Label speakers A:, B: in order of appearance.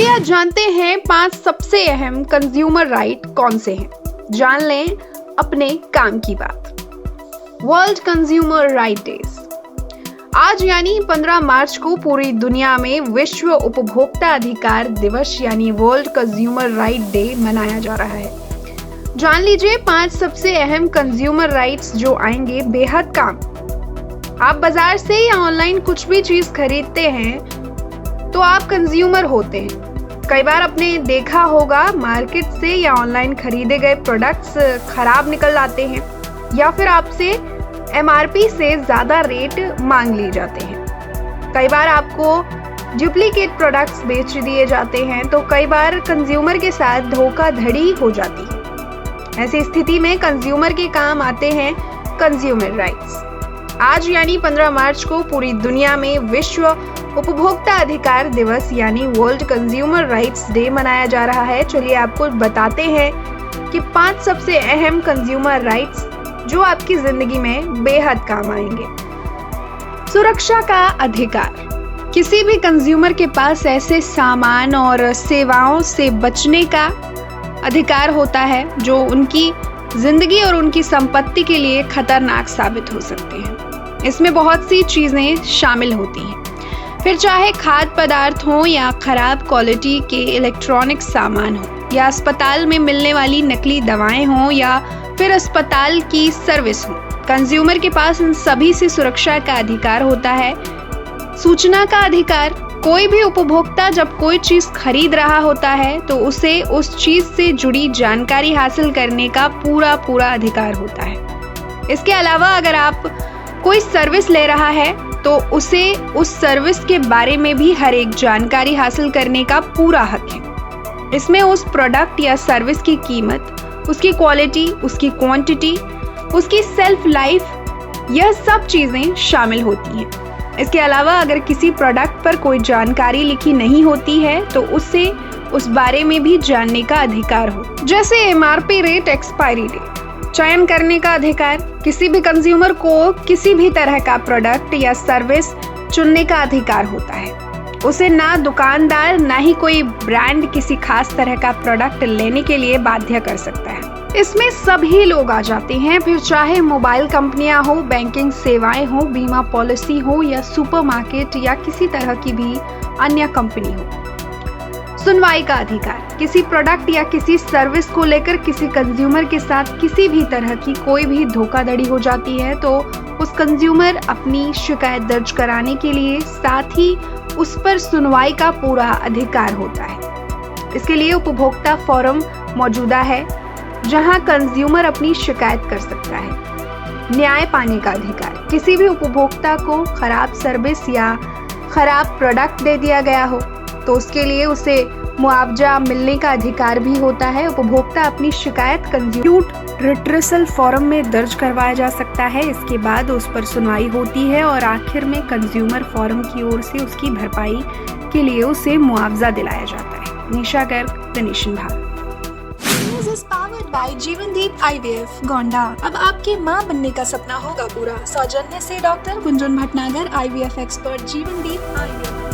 A: चलिए आज जानते हैं 5 सबसे अहम कंज्यूमर राइट कौन से हैं। जान लें अपने काम की बात। World consumer right days. आज यानी 15 मार्च को पूरी दुनिया में विश्व उपभोक्ता अधिकार दिवस यानी वर्ल्ड कंज्यूमर राइट डे मनाया जा रहा है। जान लीजिए 5 सबसे अहम कंज्यूमर राइट्स जो आएंगे बेहद काम। आप बाजार से या ऑनलाइन कुछ भी चीज खरीदते हैं तो आप कंज्यूमर होते हैं। कई बार आपने देखा होगा मार्केट से या ऑनलाइन खरीदे गए प्रोडक्ट्स खराब निकल आते हैं या फिर आपसे MRP से ज्यादा रेट मांग लिए जाते हैं। कई बार आपको डुप्लीकेट प्रोडक्ट्स बेच दिए जाते हैं तो कई बार कंज्यूमर के साथ धोखाधड़ी हो जाती है। ऐसी स्थिति में कंज्यूमर के काम आते हैं कंज्यूमर राइट्स। आज यानी 15 मार्च को पूरी दुनिया में विश्व उपभोक्ता अधिकार दिवस यानी वर्ल्ड कंज्यूमर राइट्स डे मनाया जा रहा है। चलिए आपको बताते हैं कि 5 सबसे अहम कंज्यूमर राइट्स जो आपकी जिंदगी में बेहद काम आएंगे। सुरक्षा का अधिकार। किसी भी कंज्यूमर के पास ऐसे सामान और सेवाओं से बचने का अधिकार होता है जो उनकी जिंदगी और उनकी संपत्ति के लिए खतरनाक साबित हो सकते हैं। इसमें बहुत सी चीजें शामिल होती हैं, फिर चाहे खाद्य पदार्थ हो या खराब क्वालिटी के इलेक्ट्रॉनिक सामान हो या अस्पताल में मिलने वाली नकली दवाएं हो या फिर अस्पताल की सर्विस हो। कंज्यूमर के पास इन सभी से सुरक्षा का अधिकार होता है। सूचना का अधिकार। कोई भी उपभोक्ता जब कोई चीज खरीद रहा होता है तो उसे उस चीज से जुड़ी जानकारी हासिल करने का पूरा अधिकार होता है। इसके अलावा अगर आप कोई सर्विस ले रहा है तो उसे उस सर्विस के बारे में भी हर एक जानकारी हासिल करने का पूरा हक है। इसमें उस प्रोडक्ट या सर्विस की कीमत, उसकी क्वालिटी, उसकी क्वांटिटी, उसकी सेल्फ लाइफ, यह सब चीजें शामिल होती हैं। इसके अलावा अगर किसी प्रोडक्ट पर कोई जानकारी लिखी नहीं होती है तो उससे उस बारे में भी जानने का अधिकार हो, जैसे MRP रेट, एक्सपायरी डेट। चयन करने का अधिकार। किसी भी कंज्यूमर को किसी भी तरह का प्रोडक्ट या सर्विस चुनने का अधिकार होता है। उसे ना दुकानदार ना ही कोई ब्रांड किसी खास तरह का प्रोडक्ट लेने के लिए बाध्य कर सकता है। इसमें सभी लोग आ जाते हैं, फिर चाहे मोबाइल कंपनियां हो, बैंकिंग सेवाएं हो, बीमा पॉलिसी हो या सुपरमार्केट या किसी तरह की भी अन्य कंपनी हो। सुनवाई का अधिकार। किसी प्रोडक्ट या किसी सर्विस को लेकर किसी कंज्यूमर के साथ किसी भी तरह की कोई भी धोखाधड़ी हो जाती है तो उस कंज्यूमर अपनी शिकायत दर्ज कराने के लिए साथ ही उस पर सुनवाई का पूरा अधिकार होता है। इसके लिए उपभोक्ता फोरम मौजूदा है जहां कंज्यूमर अपनी शिकायत कर सकता है। न्याय पाने का अधिकार। किसी भी उपभोक्ता को खराब सर्विस या खराब प्रोडक्ट दे दिया गया हो तो उसके लिए उसे मुआवजा मिलने का अधिकार भी होता है। उपभोक्ता अपनी शिकायत कंज्यूमर रिट्रेसल फोरम में दर्ज करवाया जा सकता है। इसके बाद उस पर सुनवाई होती है और आखिर में कंज्यूमर फोरम की ओर से उसकी भरपाई के लिए उसे मुआवजा दिलाया जाता है। Nisha Garg, the nation Bharat.
B: By Jeevandeep IVF Gonda. अब आपकी मां बनने का सपना होगा पूरा। सौजन्य से doctor Gunjan Bhatnagar, IVF expert, Jeevandeep IVF।